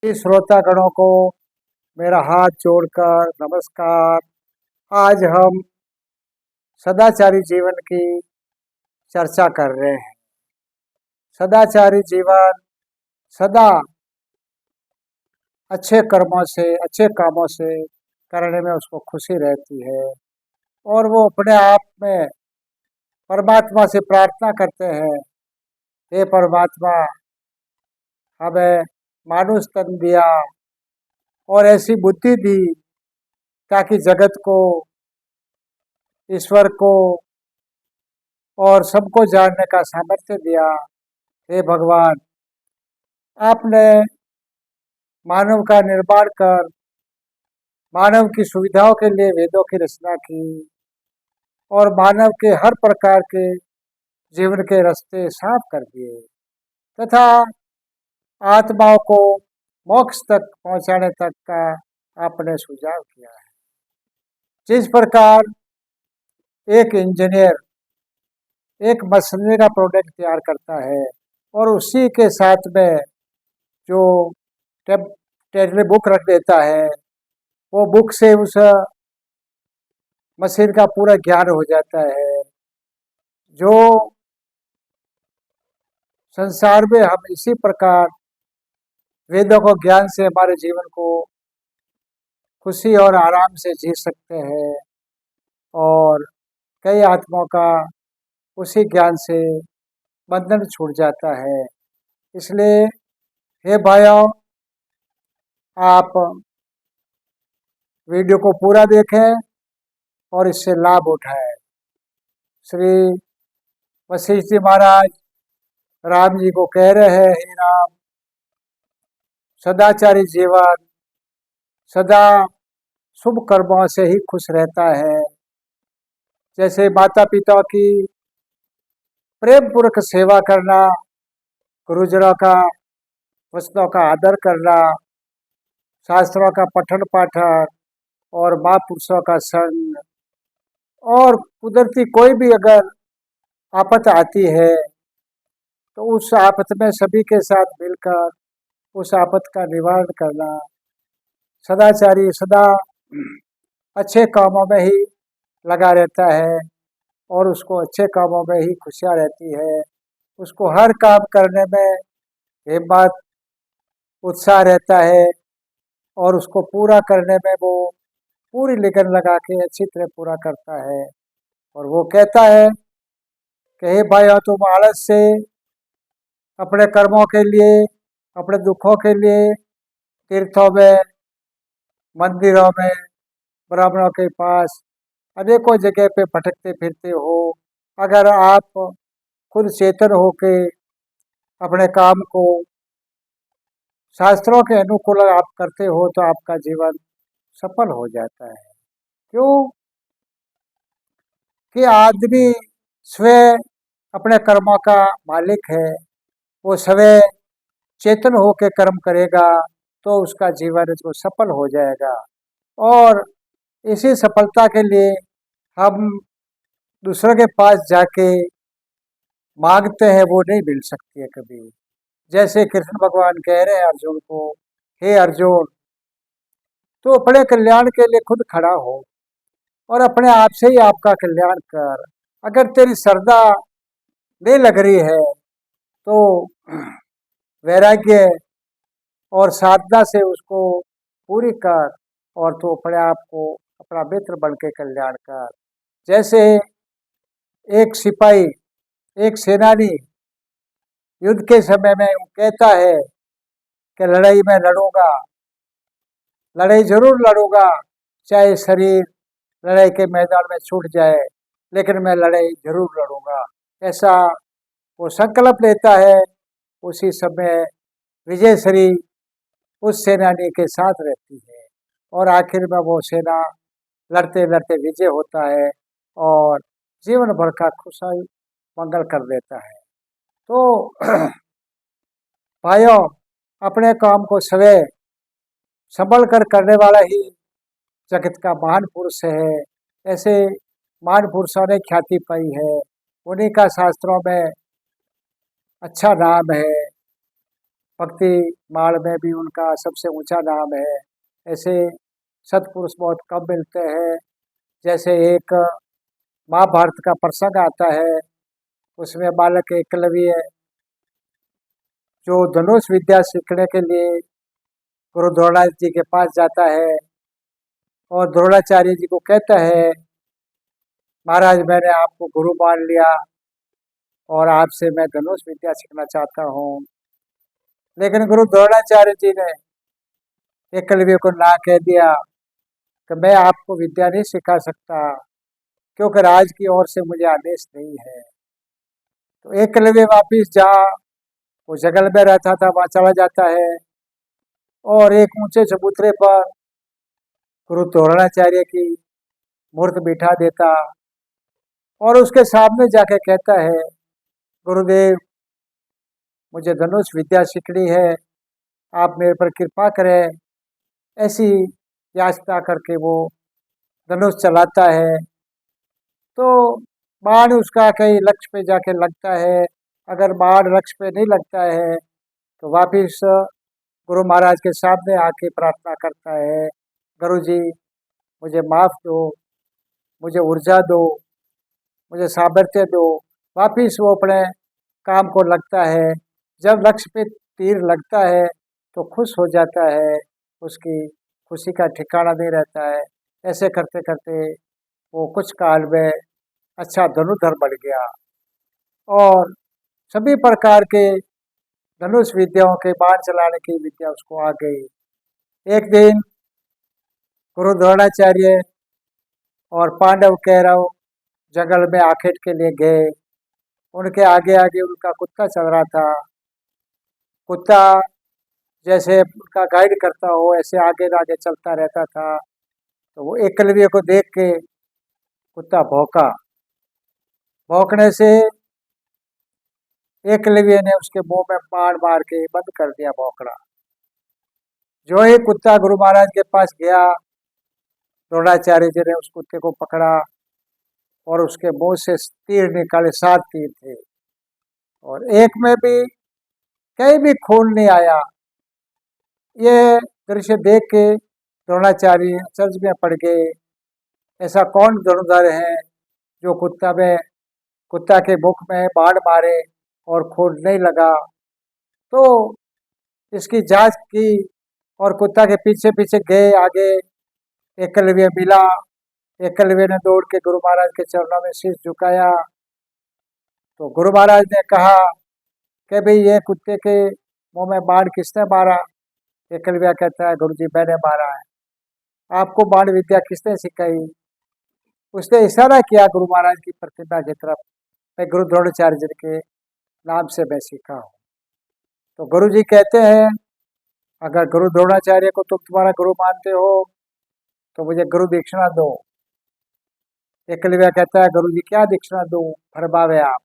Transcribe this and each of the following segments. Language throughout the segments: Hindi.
सभी श्रोतागणों को मेरा हाथ जोड़कर नमस्कार। आज हम सदाचारी जीवन की चर्चा कर रहे हैं। सदाचारी जीवन सदा अच्छे कर्मों से, अच्छे कामों से करने में उसको खुशी रहती है और वो अपने आप में परमात्मा से प्रार्थना करते हैं, हे परमात्मा, हमें मानुष तन दिया और ऐसी बुद्धि दी ताकि जगत को, ईश्वर को और सबको जानने का सामर्थ्य दिया। हे भगवान, आपने मानव का निर्माण कर मानव की सुविधाओं के लिए वेदों की रचना की और मानव के हर प्रकार के जीवन के रास्ते साफ कर दिए तथा आत्माओं को मोक्ष तक पहुंचाने तक का आपने सुझाव किया है। जिस प्रकार एक इंजीनियर एक मशीनरी का प्रोडक्ट तैयार करता है और उसी के साथ में जो टेटली बुक रख देता है, वो बुक से उस मशीन का पूरा ज्ञान हो जाता है। जो संसार में हम इसी प्रकार वेदों को ज्ञान से हमारे जीवन को खुशी और आराम से जी सकते हैं और कई आत्माओं का उसी ज्ञान से बंधन छूट जाता है। इसलिए हे भाइयों, आप वीडियो को पूरा देखें और इससे लाभ उठाएं। श्री वशिष्ठ जी महाराज राम जी को कह रहे हैं, हे राम, सदाचारी जीवन सदा शुभ कर्मों से ही खुश रहता है। जैसे माता पिता की प्रेम पूर्वक सेवा करना, गुरुजनों का वचनों का आदर करना, शास्त्रों का पठन पाठन और महापुरुषों का संग, और कुदरती कोई भी अगर आफत आती है तो उस आफत में सभी के साथ मिलकर उस आफत का निवारण करना। सदाचारी सदा अच्छे कामों में ही लगा रहता है और उसको अच्छे कामों में ही खुशियाँ रहती है। उसको हर काम करने में हिम्मत, उत्साह रहता है और उसको पूरा करने में वो पूरी लगन लगा के अच्छी तरह पूरा करता है। और वो कहता है कि हे भाइयों, तुम आलस से अपने कर्मों के लिए, अपने दुखों के लिए तीर्थों में, मंदिरों में, ब्राह्मणों के पास अनेकों जगह पे भटकते फिरते हो। अगर आप खुद चेतन होके अपने काम को शास्त्रों के अनुकूल आप करते हो तो आपका जीवन सफल हो जाता है। क्यों कि आदमी स्वयं अपने कर्मों का मालिक है। वो स्वयं चेतन होकर कर्म करेगा तो उसका जीवन जो सफल हो जाएगा। और इसी सफलता के लिए हम दूसरों के पास जाके मांगते हैं, वो नहीं मिल सकती है कभी। जैसे कृष्ण भगवान कह रहे हैं अर्जुन को, हे अर्जुन, तू अपने कल्याण के लिए खुद खड़ा हो और अपने आप से ही आपका कल्याण कर। अगर तेरी श्रद्धा नहीं लग रही है तो वैराग्य और साधना से उसको पूरी कर और तू अपने आप को अपना मित्र बन के कल्याण कर। जैसे एक सिपाही, एक सेनानी युद्ध के समय में कहता है कि लड़ाई में लड़ूंगा, लड़ाई जरूर लड़ूंगा, चाहे शरीर लड़ाई के मैदान में छूट जाए, लेकिन मैं लड़ाई जरूर लड़ूंगा। ऐसा वो संकल्प लेता है। उसी समय विजय श्री उस सेनानी के साथ रहती है और आखिर में वो सेना लड़ते लड़ते विजय होता है और जीवन भर का खुशहाल मंगल कर देता है। तो भाइयों, अपने काम को स्वयं संभल कर करने वाला ही जगत का महान पुरुष है। ऐसे महान पुरुषों ने ख्याति पाई है, उन्हीं का शास्त्रों में अच्छा नाम है। भक्ति माल में भी उनका सबसे ऊंचा नाम है। ऐसे सत्पुरुष बहुत कम मिलते हैं। जैसे एक महाभारत का प्रसंग आता है, उसमें बालक एकलव्य जो धनुष विद्या सीखने के लिए गुरु द्रोणाचार्य जी के पास जाता है और द्रोणाचार्य जी को कहता है, महाराज मैंने आपको गुरु मान लिया और आपसे मैं धनुष विद्या सीखना चाहता हूँ। लेकिन गुरु द्रोणाचार्य जी ने एकलव्य को ना कह दिया कि मैं आपको विद्या नहीं सिखा सकता, क्योंकि राज की ओर से मुझे आदेश नहीं है। तो एकलव्य वापिस जहाँ वो जंगल में रहता था वहाँ चला जाता है और एक ऊंचे चबूतरे पर गुरु द्रोणाचार्य की मूर्ति बिठा देता और उसके सामने जाके कहता है, गुरुदेव मुझे धनुष विद्या सीखनी है, आप मेरे पर कृपा करें। ऐसी याचना करके वो धनुष चलाता है तो बाण उसका कहीं लक्ष्य पे जाके लगता है। अगर बाण लक्ष्य पे नहीं लगता है तो वापिस गुरु महाराज के सामने आके प्रार्थना करता है, गुरु जी मुझे माफ़ दो, मुझे ऊर्जा दो, मुझे सामर्थ्य दो। वापिस वो अपने काम को लगता है। जब लक्ष्य पे तीर लगता है तो खुश हो जाता है, उसकी खुशी का ठिकाना नहीं रहता है। ऐसे करते करते वो कुछ काल में अच्छा धनुर्धर बन गया और सभी प्रकार के धनुष विद्याओं के बाण चलाने की विद्या उसको आ गई। एक दिन गुरु द्रोणाचार्य और पांडव कौरव जंगल में आखेट के लिए गए। उनके आगे आगे उनका कुत्ता चल रहा था। कुत्ता जैसे उनका गाइड करता हो ऐसे आगे आगे चलता रहता था। तो वो एकलव्य को देख के कुत्ता भौंका। भौंकने से एकलव्य ने उसके मुंह में बाण मार के बंद कर दिया भौंकना। जो ही कुत्ता गुरु महाराज के पास गया, द्रोणाचार्य जी ने उस कुत्ते को पकड़ा और उसके मुंह से तीर निकाले। 7 तीर थे और एक में भी कहीं भी खून नहीं आया। ये दृश्य देख के द्रोणाचार्य अचरज में पड़ गए। ऐसा कौन धनुर्धर है जो कुत्ता के मुख में बाण मारे और खून नहीं लगा। तो इसकी जांच की और कुत्ता के पीछे पीछे गए। आगे एकलव्य मिला। एकलव्य ने दौड़ के गुरु महाराज के चरणों में शीश झुकाया। तो गुरु महाराज ने कहा कि भाई ये कुत्ते के मुंह में बाण किसने मारा। एकलव्य कहता है, गुरु जी मैंने मारा है। आपको बाण विद्या किसने सिखाई। उसने इशारा किया गुरु महाराज की प्रतिमा की तरफ, मैं गुरु द्रोणाचार्य जी के नाम से मैं सीखा हूँ। तो गुरु जी कहते हैं, अगर गुरु द्रोणाचार्य को तुम तुम्हारा गुरु मानते हो तो मुझे गुरु दीक्षिणा दो। एकलव्य कहता है, गुरु जी क्या दीक्षिणा दूं, फरमावे आप।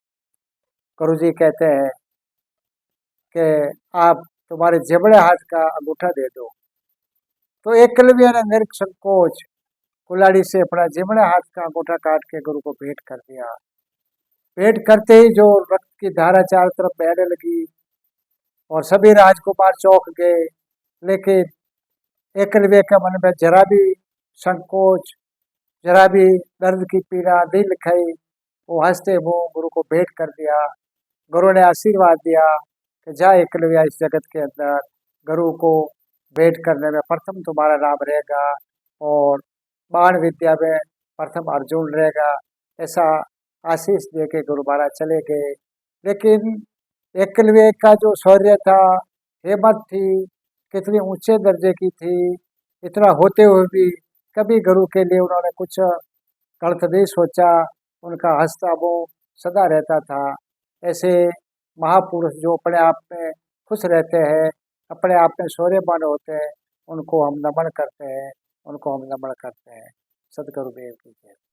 गुरु जी कहते हैं कि आप तुम्हारे जबड़े हाथ का अंगूठा दे दो। तो एकलव्य ने निसंकोच कुल्हाड़ी से अपना जमणे हाथ का अंगूठा काट के गुरु को भेंट कर दिया। भेंट करते ही जो रक्त की धारा चारों तरफ बहने लगी और सभी राजकुमार चौंक गए। लेकिन एकलव्य के मन में जरा भी संकोच, जरा भी दर्द की पीड़ा नहीं लिखाई। वो हंसते मुंह गुरु को भेंट कर दिया। गुरु ने आशीर्वाद दिया कि जा एकलव्य, इस जगत के अंदर गुरु को भेंट करने में प्रथम तुम्हारा नाम रहेगा और बाण विद्या में प्रथम अर्जुन रहेगा। ऐसा आशीष दे के गुरु महाराज चले गए। लेकिन एकलव्य का जो शौर्य था, हिम्मत थी, कितनी ऊंचे दर्जे की थी, इतना होते हुए भी कभी गुरु के लिए उन्होंने कुछ गलत नहीं सोचा। उनका हंसता मुंह सदा रहता था। ऐसे महापुरुष जो अपने आप में खुश रहते हैं, अपने आप में शौर्यवान होते हैं, उनको हम नमन करते हैं, उनको हम नमन करते हैं। सदगुरुदेव की जय।